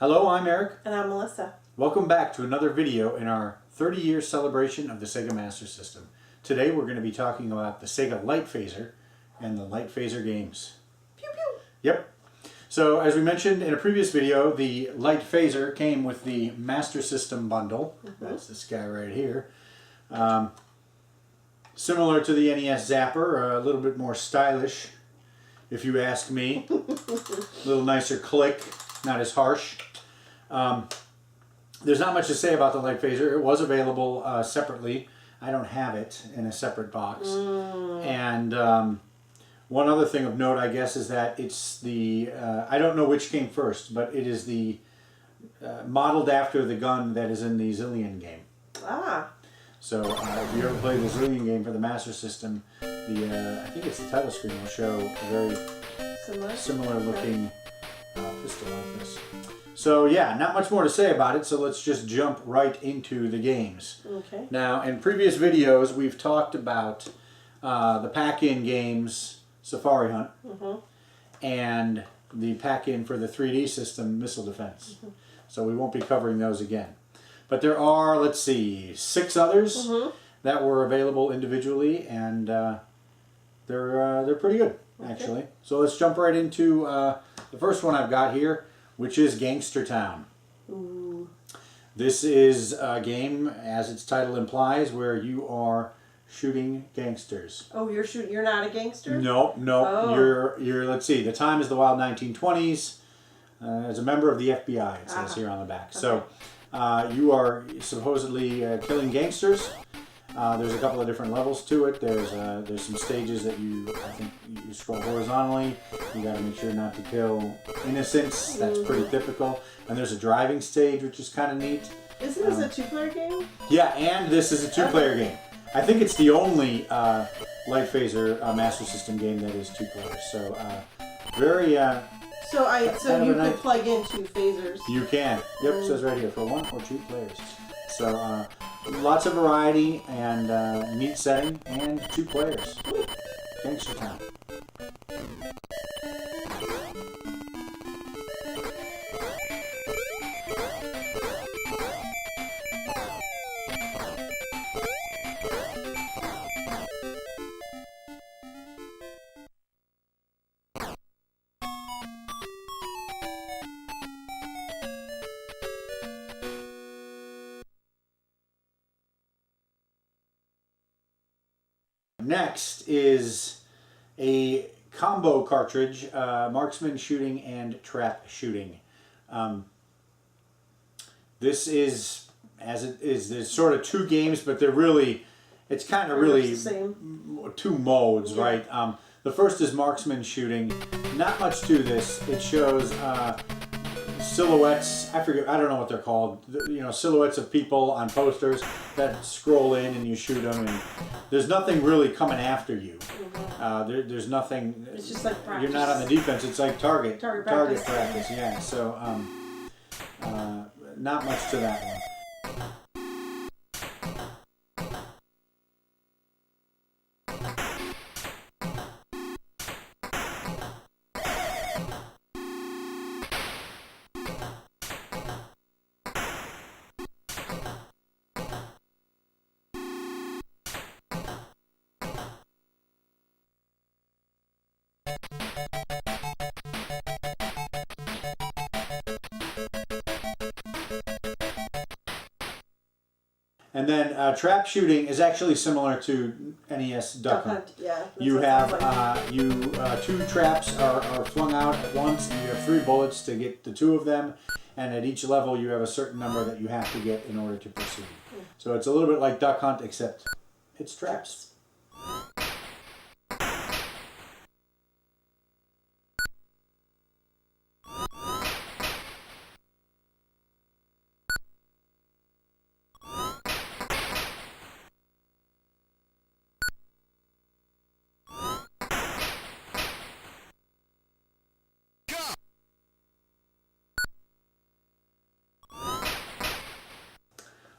Hello, I'm Eric. And I'm Melissa. Welcome back to another video in our 30-year celebration of the Sega Master System. Today we're going to be talking about the Sega Light Phaser and the Light Phaser games. Pew pew! Yep. So as we mentioned in a previous video, the Light Phaser came with the Master System bundle. That's this guy right here. Similar to the NES Zapper, a little bit more stylish, if you ask me. A little nicer click, not as harsh. There's not much to say about the Light Phaser. It was available separately. I don't have it in a separate box. And one other thing of note, I guess, is that it's the, I don't know which came first, but it is the modeled after the gun that is in the Zillion game. Ah. So if you ever played the Zillion game for the Master System, I think it's the title screen will show a very similar looking pistol like this. So yeah, not much more to say about it, so let's just jump right into the games. Okay. Now, in previous videos, we've talked about the pack-in games, Safari Hunt, and the pack-in for the 3D system, Missile Defense. So we won't be covering those again. But there are, let's see, 6 others that were available individually, and they're pretty good, actually. So let's jump right into the first one I've got here, which is Gangster Town. Ooh. This is a game, as its title implies, where you are shooting gangsters. Oh, you're not a gangster? No. Oh. You're let's see, the time is the wild 1920s. As a member of the FBI, it says here on the back. So you are supposedly killing gangsters. There's a couple of different levels to it. There's some stages that I think you scroll horizontally. You got to make sure not to kill innocents. That's pretty typical. And there's a driving stage, which is kind of neat. Isn't this a 2-player game? Yeah, and this is a 2-player game. I think it's the only Light Phaser Master System game that is 2 players. So very. So you could plug in 2 phasers. You can. Yep, it says right here for 1 or 2 players. So lots of variety and neat setting and 2 players. Gangster Town. Next is a combo cartridge, Marksman shooting and trap shooting. This is, as it is, there's sort of 2 games, but they're really, it's kind of really 2 modes, right? The first is Marksman shooting. Not much to this. It shows silhouettes, I don't know what they're called, you know, silhouettes of people on posters that scroll in and you shoot them, and there's nothing really coming after you. There's nothing, it's just like practice. You're not on the defense, it's like target practice, yeah, so not much to that one. And then trap shooting is actually similar to NES Duck Hunt. Yeah. You have 2 traps are flung out at once, and you have 3 bullets to get the 2 of them. And at each level, you have a certain number that you have to get in order to proceed. So it's a little bit like Duck Hunt, except it's traps.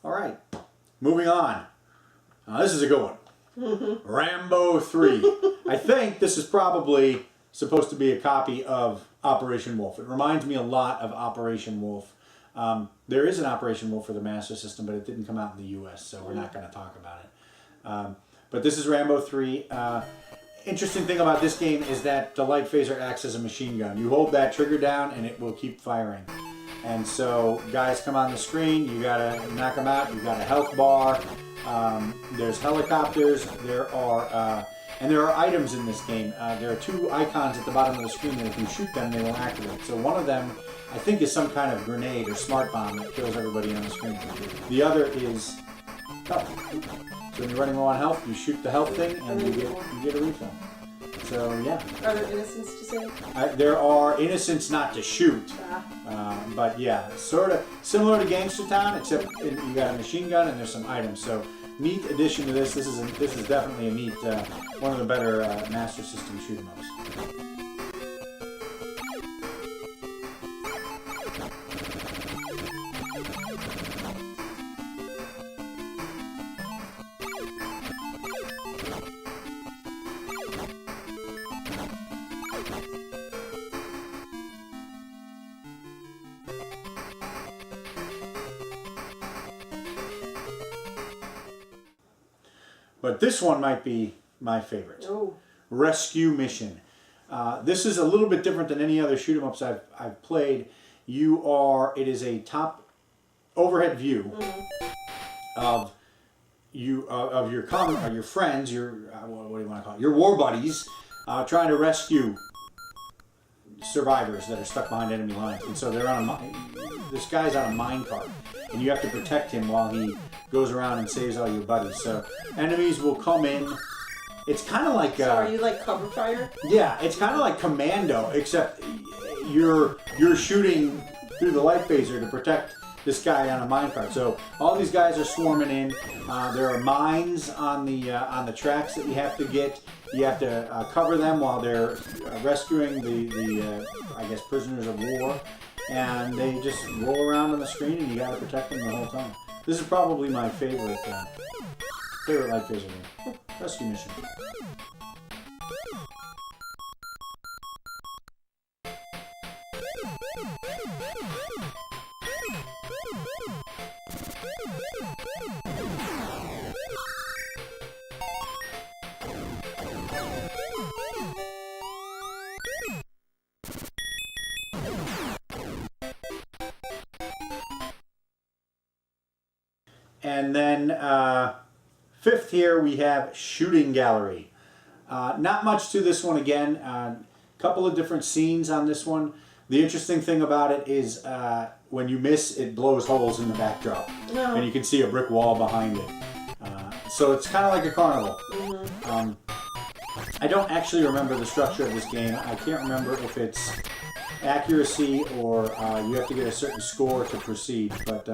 All right, moving on. This is a good one. Rambo 3. I think this is probably supposed to be a copy of Operation Wolf. It reminds me a lot of Operation Wolf. There is an Operation Wolf for the Master System, but it didn't come out in the U.S., so we're not going to talk about it. But this is Rambo 3. Interesting thing about this game is that the Light Phaser acts as a machine gun. You hold that trigger down and it will keep firing. And so guys come on the screen, you gotta knock them out, you got a health bar, there's helicopters, there are items in this game. There are 2 icons at the bottom of the screen that if you shoot them, they will activate. So one of them, I think, is some kind of grenade or smart bomb that kills everybody on the screen. The other is health. So when you're running low on health, you shoot the health thing and you get a refill. So yeah. Are there innocents to save? There are innocents not to shoot. But yeah, sort of similar to Gangster Town, except you got a machine gun and there's some items. So neat addition to this. This is definitely a neat, one of the better Master System shoot 'em ups. But this one might be my favorite. Oh. Rescue Mission. This is a little bit different than any other shoot 'em ups I've played. It is a top overhead view of your friends, what do you want to call it? Your war buddies, trying to rescue survivors that are stuck behind enemy lines. And so this guy's on a mine cart, and you have to protect him while he goes around and saves all your buddies. So enemies will come in. It's kind of like... So are you like cover fire? Yeah, it's kind of like Commando, except you're shooting through the light phaser to protect this guy on a minecart. So all these guys are swarming in. There are mines on the tracks that you have to get. You have to cover them while they're rescuing the I guess prisoners of war, and they just roll around on the screen, and you got to protect them the whole time. This is probably my favorite light phaser game. Rescue Mission. And then fifth here we have Shooting Gallery. Not much to this one again. A couple of different scenes on this one. The interesting thing about it is when you miss, it blows holes in the backdrop. No. And you can see a brick wall behind it. So it's kind of like a carnival. Mm-hmm. I don't actually remember the structure of this game. I can't remember if it's accuracy or you have to get a certain score to proceed. But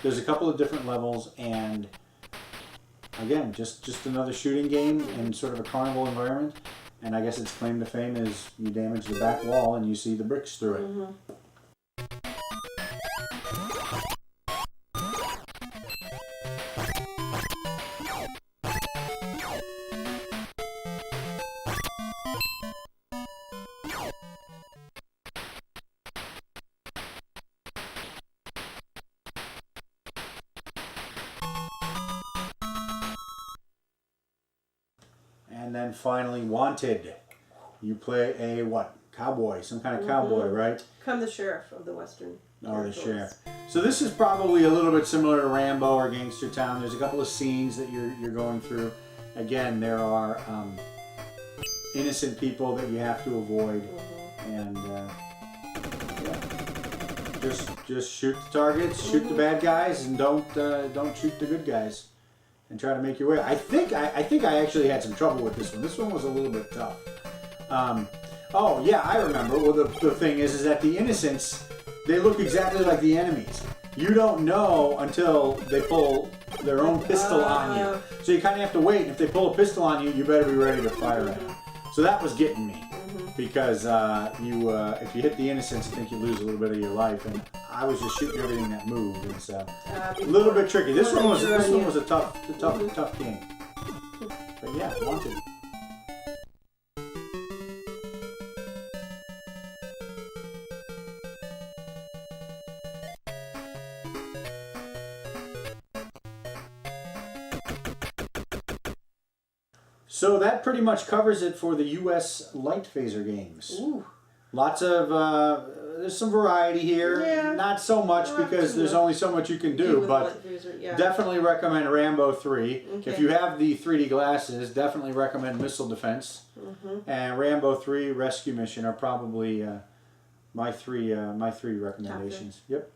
there's a couple of different levels, and again, just another shooting game in sort of a carnival environment. And I guess its claim to fame is you damage the back wall and you see the bricks through it. Mm-hmm. And then finally, Wanted. You play a what? Cowboy, some kind of cowboy, right? Become the sheriff of the Western. Oh, the sheriff. So this is probably a little bit similar to Rambo or Gangster Town. There's a couple of scenes that you're going through. Again, there are innocent people that you have to avoid, and yeah, just shoot the targets, shoot the bad guys, and don't shoot the good guys. And try to make your way. I think I actually had some trouble with this one. This one was a little bit tough. Oh yeah, I remember. Well, the thing is that the innocents, they look exactly like the enemies. You don't know until they pull their own pistol on you. So you kind of have to wait. If they pull a pistol on you, you better be ready to fire at them. So that was getting me. Because if you hit the innocents, I think you lose a little bit of your life, and I was just shooting everything that moved, and so a little bit tricky. This one was a tough game. But yeah, Wanted. So that pretty much covers it for the U.S. Light Phaser games. Ooh. Lots of, there's some variety here. Yeah. Not so much because there's only so much you can do, with but Light Phaser, yeah. definitely recommend Rambo 3. Okay. If you have the 3D glasses, definitely recommend Missile Defense. And Rambo 3 Rescue Mission are probably my three recommendations. Yep.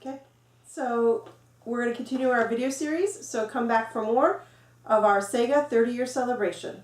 Okay. So we're going to continue our video series, so come back for more of our Sega 30-year celebration.